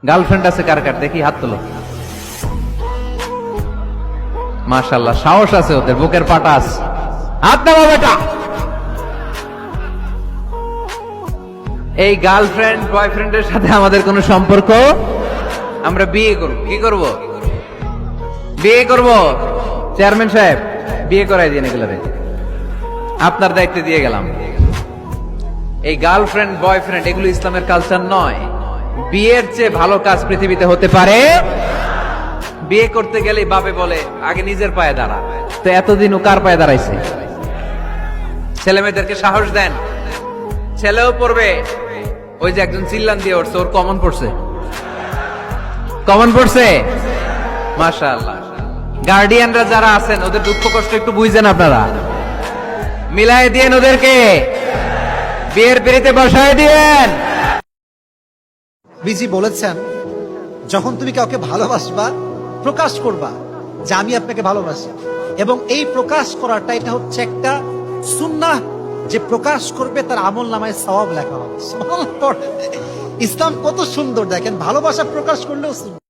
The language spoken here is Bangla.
গার্লফ্রেন্ড আছে কার কার দেখি হাত তোলো। মাশাআল্লাহ, সাহস আছে ওদের, বুকের পাটা আছে। হাত নামা বেটা। এই গার্লফ্রেন্ড বয়ফ্রেন্ডের সাথে আমাদের কোনো সম্পর্ক, আমরা বিয়ে করব। কি করব? বিয়ে করব। চেয়ারম্যান সাহেব বিয়ে করাই দিয়ে এগুলো আপনার দায়িত্বে দিয়ে গেলাম। এই গার্লফ্রেন্ড বয়ফ্রেন্ড এগুলো ইসলামের কালচার নয়। বিয়ের চেয়ে ভালো কাজ পৃথিবীতে হতে পারে। বিয়ে করতে গেলে বাপে বলে আগে নিজের পায়ে দাঁড়া। তো এতদিন ও কার পায়ে দাঁড়াইছে? ছেলে মেয়েদেরকে সাহস দেন, ছেলেও পড়বে। ওই যে একজন চিল্লান দিয়ে উঠছে, ওর কমন পড়ছে। কমন পড়ছে, মাশাআল্লাহ। গার্ডিয়ানরা যারা আছেন ওদের দুঃখ কষ্ট একটু বুঝছেন আপনারা, মিলাই দিয়েন ওদেরকে, বিয়ের পিড়িতে বসায় দিয়েন। বিজি বলেছেন, যখন তুমি কাউকে ভালোবাসবা প্রকাশ করবা যে আমি আপনাকে ভালোবাসি, এবং এই প্রকাশ করাটা এটা হচ্ছে একটা সুন্নাহ, যে প্রকাশ করবে তার আমল নামায় সওয়াব লেখা হবে। ইসলাম কত সুন্দর দেখেন, ভালোবাসা প্রকাশ করলেও সুন্নাহ।